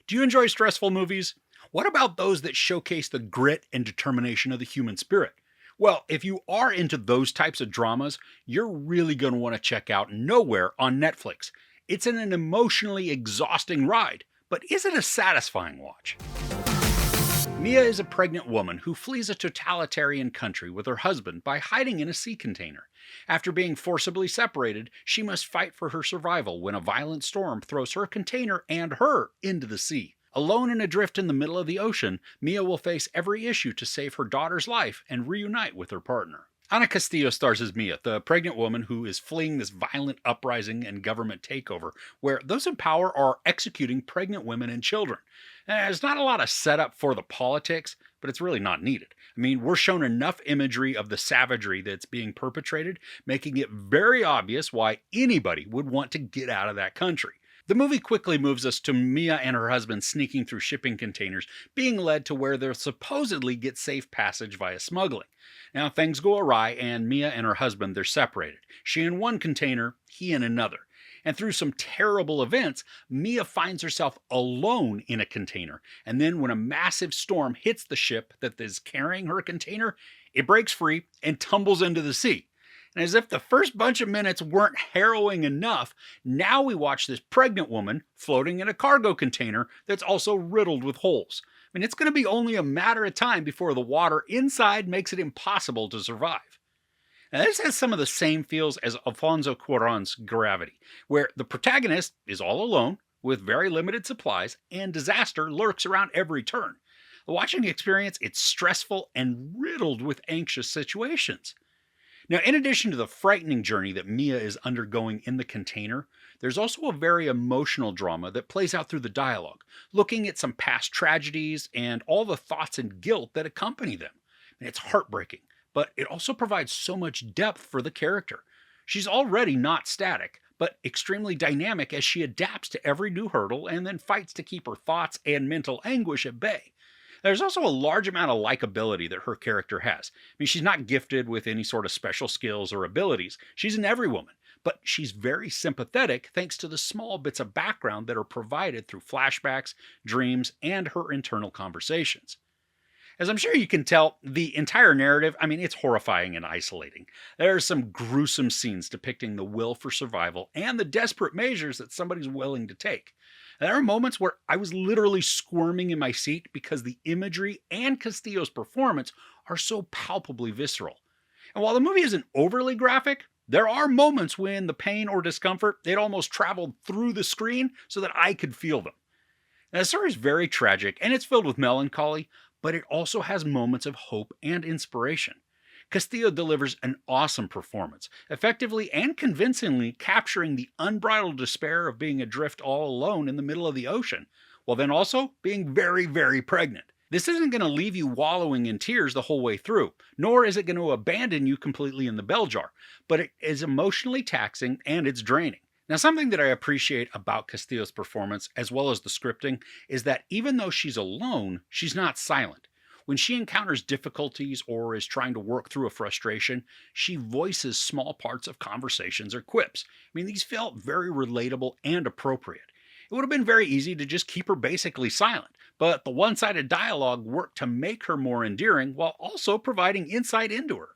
Do you enjoy stressful movies? What about those that showcase the grit and determination of the human spirit? Well, if you are into those types of dramas, you're really going to want to check out Nowhere on Netflix. It's an emotionally exhausting ride, but is it a satisfying watch? Mia is a pregnant woman who flees a totalitarian country with her husband by hiding in a sea container. After being forcibly separated, she must fight for her survival when a violent storm throws her container and her into the sea. Alone and adrift in the middle of the ocean, Mia will face every issue to save her daughter's life and reunite with her partner. Ana Castillo stars as Mia, the pregnant woman who is fleeing this violent uprising and government takeover, where those in power are executing pregnant women and children. There's not a lot of setup for the politics, but it's really not needed. I mean, we're shown enough imagery of the savagery that's being perpetrated, making it very obvious why anybody would want to get out of that country. The movie quickly moves us to Mia and her husband sneaking through shipping containers, being led to where they'll supposedly get safe passage via smuggling. Now, things go awry, and Mia and her husband, they're separated. She in one container, he in another. And through some terrible events, Mia finds herself alone in a container. And then when a massive storm hits the ship that is carrying her container, it breaks free and tumbles into the sea. And as if the first bunch of minutes weren't harrowing enough, now we watch this pregnant woman floating in a cargo container that's also riddled with holes. I mean, it's going to be only a matter of time before the water inside makes it impossible to survive. Now, this has some of the same feels as Alfonso Cuarón's Gravity, where the protagonist is all alone with very limited supplies and disaster lurks around every turn. The watching experience, it's stressful and riddled with anxious situations. Now, in addition to the frightening journey that Mia is undergoing in the container, there's also a very emotional drama that plays out through the dialogue, looking at some past tragedies and all the thoughts and guilt that accompany them. And it's heartbreaking, but it also provides so much depth for the character. She's already not static, but extremely dynamic as she adapts to every new hurdle and then fights to keep her thoughts and mental anguish at bay. There's also a large amount of likability that her character has. I mean, she's not gifted with any sort of special skills or abilities. She's an every woman, but she's very sympathetic thanks to the small bits of background that are provided through flashbacks, dreams, and her internal conversations. As I'm sure you can tell, the entire narrative, I mean, it's horrifying and isolating. There are some gruesome scenes depicting the will for survival and the desperate measures that somebody's willing to take. There are moments where I was literally squirming in my seat because the imagery and Castillo's performance are so palpably visceral. And while the movie isn't overly graphic, there are moments when the pain or discomfort, it almost traveled through the screen so that I could feel them. Now, the story is very tragic and it's filled with melancholy, but it also has moments of hope and inspiration. Castillo delivers an awesome performance, effectively and convincingly capturing the unbridled despair of being adrift all alone in the middle of the ocean, while then also being very, very pregnant. This isn't going to leave you wallowing in tears the whole way through, nor is it going to abandon you completely in the bell jar, but it is emotionally taxing and it's draining. Now, something that I appreciate about Castillo's performance, as well as the scripting, is that even though she's alone, she's not silent. When she encounters difficulties or is trying to work through a frustration, she voices small parts of conversations or quips. I mean, these felt very relatable and appropriate. It would have been very easy to just keep her basically silent, but the one-sided dialogue worked to make her more endearing while also providing insight into her.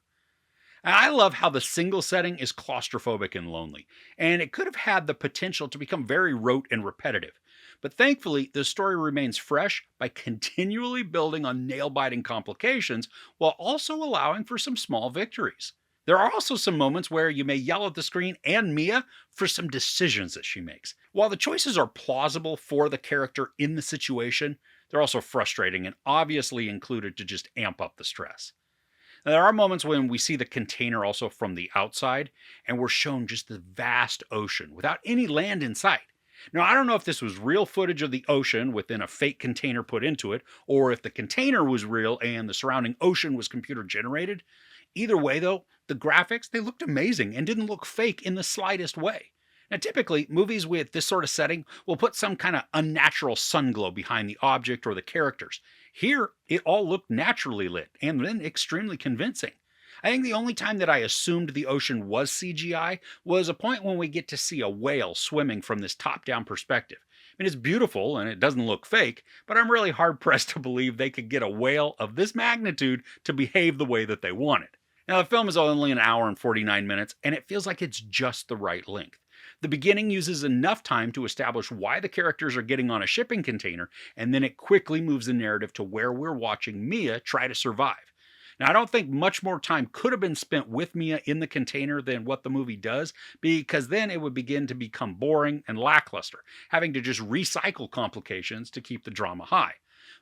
And I love how the single setting is claustrophobic and lonely, and it could have had the potential to become very rote and repetitive. But thankfully, the story remains fresh by continually building on nail-biting complications while also allowing for some small victories. There are also some moments where you may yell at the screen and Mia for some decisions that she makes. While the choices are plausible for the character in the situation, they're also frustrating and obviously included to just amp up the stress. Now, there are moments when we see the container also from the outside, and we're shown just the vast ocean without any land in sight. Now, I don't know if this was real footage of the ocean within a fake container put into it, or if the container was real and the surrounding ocean was computer generated. Either way, though, the graphics, they looked amazing and didn't look fake in the slightest way. Now, typically, movies with this sort of setting will put some kind of unnatural sunglow behind the object or the characters. Here, it all looked naturally lit and then extremely convincing. I think the only time that I assumed the ocean was CGI was a point when we get to see a whale swimming from this top-down perspective. mean, it's beautiful and it doesn't look fake, but I'm really hard pressed to believe they could get a whale of this magnitude to behave the way that they wanted. Now, the film is only an hour and 49 minutes, and it feels like it's just the right length. The beginning uses enough time to establish why the characters are getting on a shipping container, and then it quickly moves the narrative to where we're watching Mia try to survive. Now, I don't think much more time could have been spent with Mia in the container than what the movie does, because then it would begin to become boring and lackluster, having to just recycle complications to keep the drama high.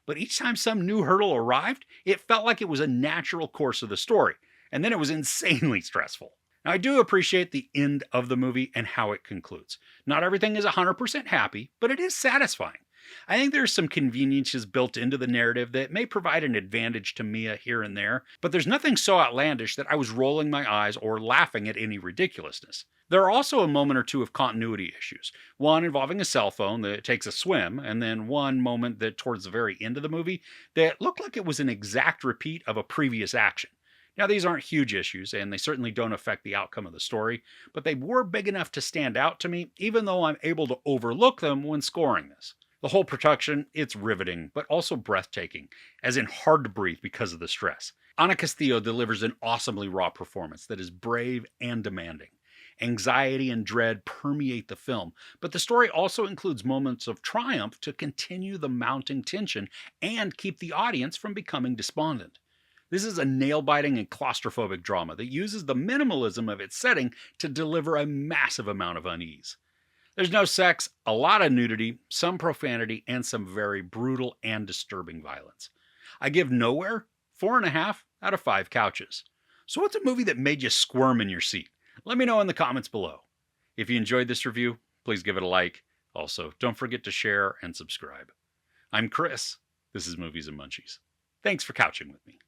But each time some new hurdle arrived, it felt like it was a natural course of the story, and then it was insanely stressful. Now, I do appreciate the end of the movie and how it concludes. Not everything is 100% happy, but it is satisfying. I think there's some conveniences built into the narrative that may provide an advantage to Mia here and there, but there's nothing so outlandish that I was rolling my eyes or laughing at any ridiculousness. There are also a moment or two of continuity issues, one involving a cell phone that takes a swim, and then one moment that towards the very end of the movie that looked like it was an exact repeat of a previous action. Now, these aren't huge issues, and they certainly don't affect the outcome of the story, but they were big enough to stand out to me, even though I'm able to overlook them when scoring this. The whole production, it's riveting, but also breathtaking, as in hard to breathe because of the stress. Ana Castillo delivers an awesomely raw performance that is brave and demanding. Anxiety and dread permeate the film, but the story also includes moments of triumph to continue the mounting tension and keep the audience from becoming despondent. This is a nail-biting and claustrophobic drama that uses the minimalism of its setting to deliver a massive amount of unease. There's no sex, a lot of nudity, some profanity, and some very brutal and disturbing violence. I give Nowhere 4.5 out of 5 couches. So what's a movie that made you squirm in your seat? Let me know in the comments below. If you enjoyed this review, please give it a like. Also, don't forget to share and subscribe. I'm Chris. This is Movies and Munchies. Thanks for couching with me.